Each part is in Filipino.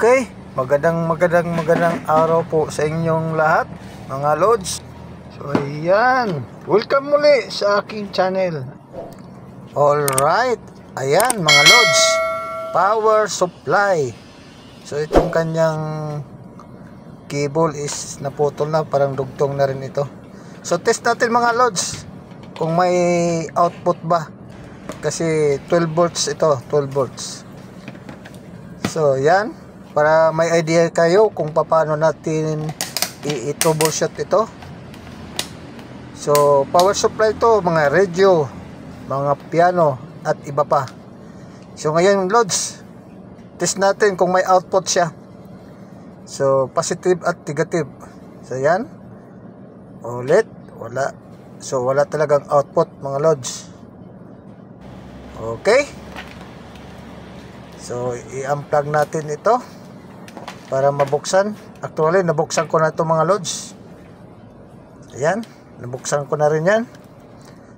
Okay, magandang araw po sa inyong lahat, mga lods. So ayan, welcome muli sa aking channel. Alright, ayan mga lods, power supply. So itong kanyang cable is naputol na, parang dugtong na rin ito. So test natin mga lods kung may output ba, kasi 12 volts ito, 12 volts. So yan, para may idea kayo kung paano natin i-troubleshoot ito. So power supply to, mga radio, mga piano at iba pa. So ngayon lods, test natin kung may output siya. So positive at negative. So yan, ulit, wala. So wala talagang output mga lods. Okay, so i-unplug natin ito para mabuksan. Actually nabuksan ko na ito mga lods. Ayan, nabuksan ko na rin yan.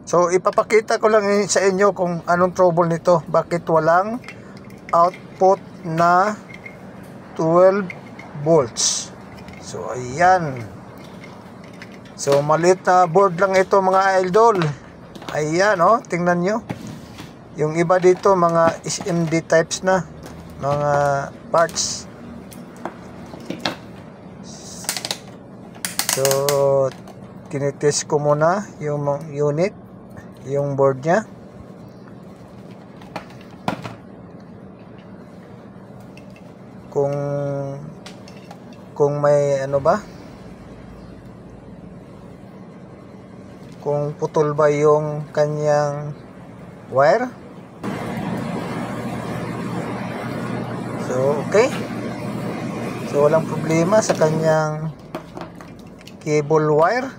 So ipapakita ko lang sa inyo kung anong trouble nito, bakit walang output na 12 volts. So ayan, so maliit na board lang ito mga idol. Ayan oh, tingnan nyo. Yung iba dito mga SMD types na mga parts. So tinitest ko muna yung unit, yung board nya. Kung may ano ba, kung putol ba yung kanyang wire. So okay, so walang problema sa kanyang cable wire.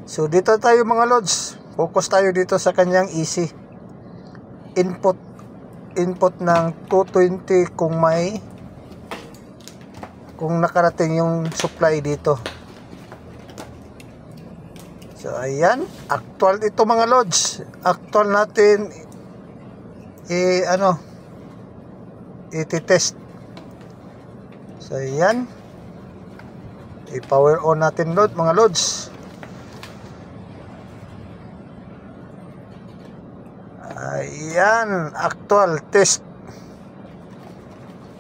So dito tayo mga lods, focus tayo dito sa kanyang EC input ng 220 kung nakarating yung supply dito. So ayan, actual ito mga lods, actual natin i-test. So ayan, i-power on natin mga lods. Ayan, actual test.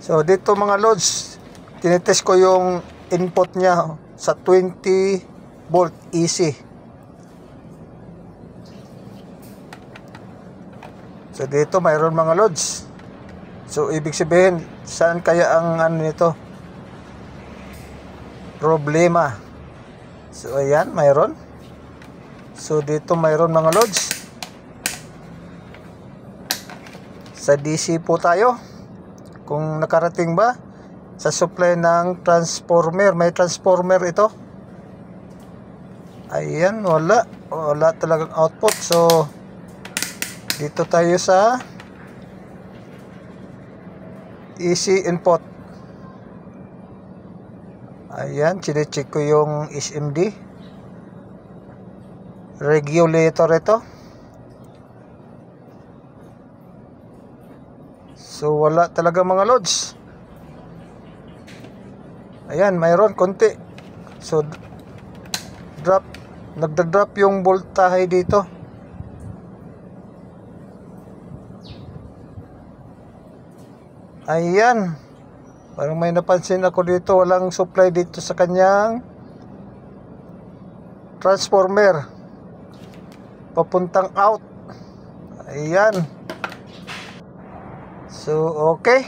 So dito mga lods, tinetest ko yung input nya sa 20 volt AC. So dito mayroon mga lods. So ibig sabihin, saan kaya ang ano nito problema? So ayan, mayroon. So dito mayroon mga lods. Sa DC po tayo, kung nakarating ba sa supply ng transformer. May transformer ito. Ayan, wala talagang output. So dito tayo sa EC input. Ayan, chinecheck ko yung SMD regulator ito. So wala talaga mga lods. Ayan, mayroon konti. So nagda-drop yung voltahe dito. Ayan, parang may napansin ako dito, walang supply dito sa kanyang transformer papuntang out. Ayan. So okay,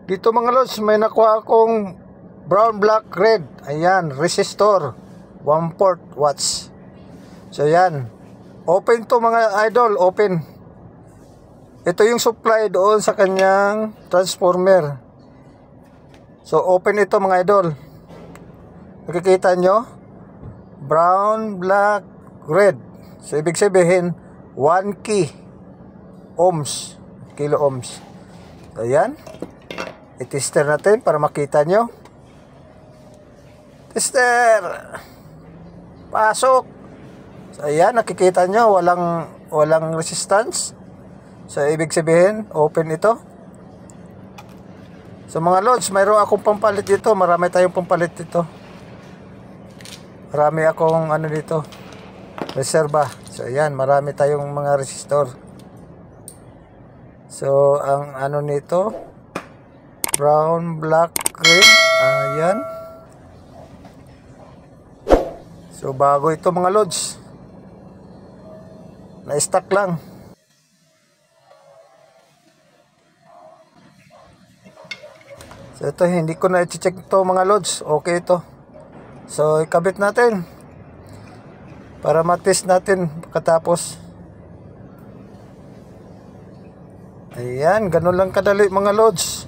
dito mga lods may nakuha akong brown, black, red. Ayan, resistor 1/4 watts. So ayan, open to mga idol, open. Ito yung supply doon sa kanyang transformer. So open ito mga idol. Nakikita nyo, brown, black, red. So ibig sabihin 1 ohms, kilo ohms. So ayan, i-tester natin para makita nyo. Tester, pasok. So ayan, nakikita nyo, walang resistance. So ibig sabihin open ito. So mga lods, mayroon akong pampalit dito. Marami tayong pampalit dito. Marami akong ano dito, reserva. So ayan, marami tayong mga resistor. So ang ano nito, brown, black, green. Ayan. So bago ito mga lods. Na-stock lang. So ito, hindi ko na i-check to mga lods. Okay ito. So ikabit natin para matest natin pagkatapos. Ayan, ganun lang kadali mga lods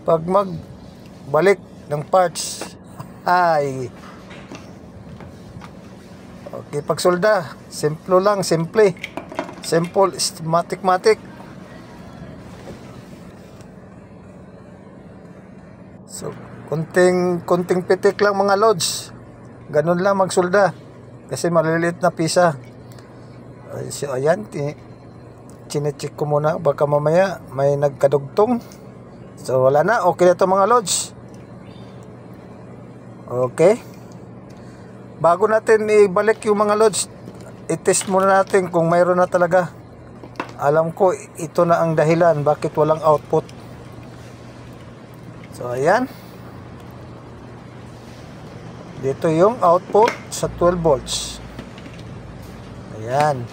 pag magbalik ng parts. Ay, okay, pagsolda simple lang, simple, matik. So, konting pitik lang mga lods. Ganun lang magsulda. Kasi maliliit na pisa. So, ayan. Chinecheck ko muna. Baka mamaya may nagkadugtong. So, wala na. Okay na ito mga lods. Okay. Bago natin ibalik yung mga lods, i-test muna natin kung mayroon na talaga. Alam ko, ito na ang dahilan bakit walang output. So ayan, dito yung output sa 12 volts. Ayan,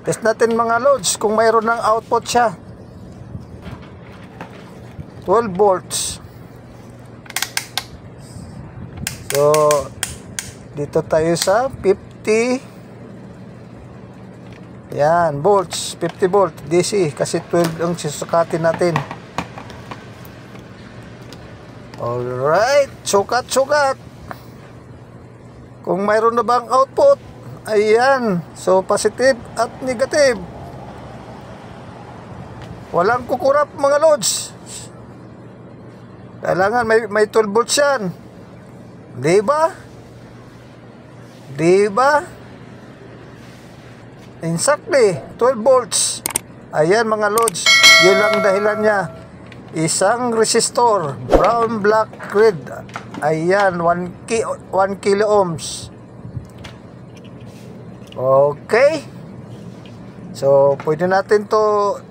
test natin mga loads kung mayroon ng output siya. 12 volts. So dito tayo sa 50. Ayan, volts, 50 volt DC kasi 12 ang susukatin natin. Alright, sukat. Kung mayroon na bang output, ayan. So, positive at negative. Walang kukurap mga loads. Kailangan may 12 volts yan. Diba? Exactly, 12 volts. Ayan mga loads. Yun lang dahilan niya. Isang resistor, brown, black, red. Ayan, 1 kilo ohms. Okay. So, pwede natin to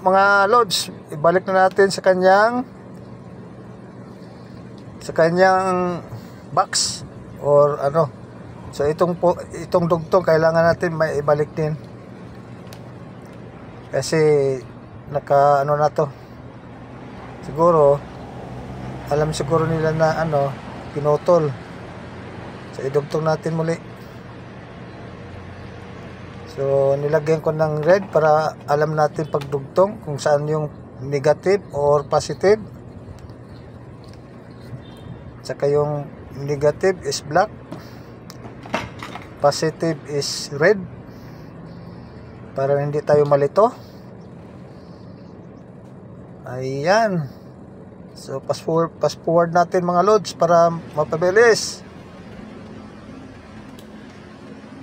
mga loads, ibalik na natin sa kanyang box or ano. So, itong dugtong kailangan natin may ibalik din. Kasi na to. Siguro alam siguro nila na pinutol. So idugtong natin muli. So nilagyan ko ng red para alam natin pagdugtong kung saan yung negative or positive. Saka yung negative is black, positive is red, para hindi tayo malito. Ayan. So fast forward natin mga loads para mapabilis.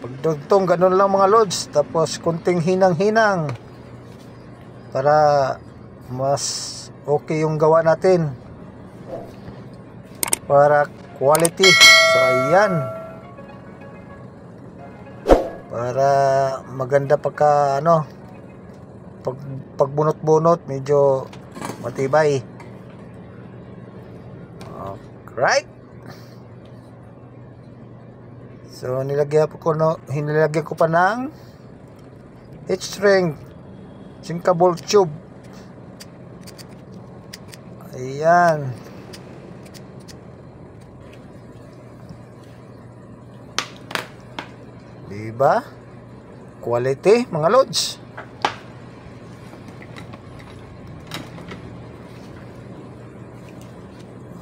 Pagdugtong ganun lang mga loads, tapos kunting hinang-hinang para mas okay yung gawa natin para quality. So ayan, para maganda pagka pagbunot-bunot medyo matibay. Right? So hinilagyan ko pa ng H-string sinkable tube. Ayan. Diba? Quality mga loads.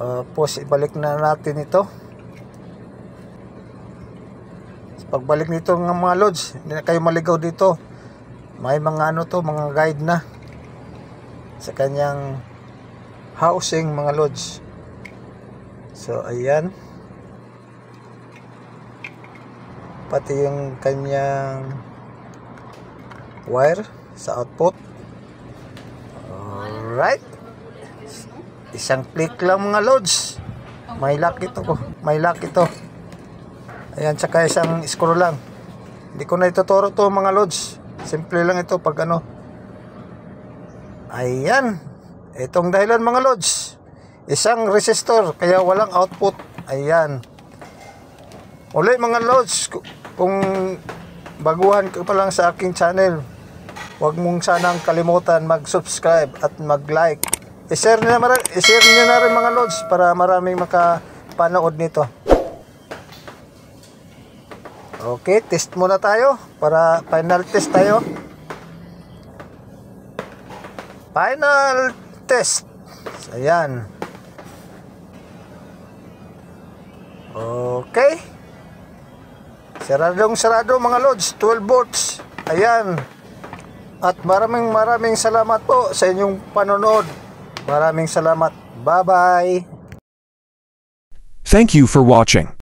Tapos ibalik na natin ito. Pagbalik nito ng mga loads, hindi na kayo maligaw dito. May mga mga guide na sa kanyang housing mga loads. So ayan, pati yung kanyang wire sa output. Alright. Isang click lang mga lods. May lock ito ko. May lock ito. Ayan, tsaka isang screw lang. Hindi ko na ituturo to mga lods. Simple lang ito pag ano. Ayan. Itong dahilan mga lods. Isang resistor kaya walang output. Ayan. Uli mga lods, kung baguhan ka pa lang sa aking channel, huwag mong sanang kalimutan mag-subscribe at mag-like. I-share nyo na rin mga lods para maraming makapanood nito. Okay, test muna tayo para final test tayo. Final test. Ayan. Okay. Sarado mga lods, 12 volts. Ayan. At maraming salamat po sa inyong panonood. Maraming salamat. Bye-bye. Thank you for watching.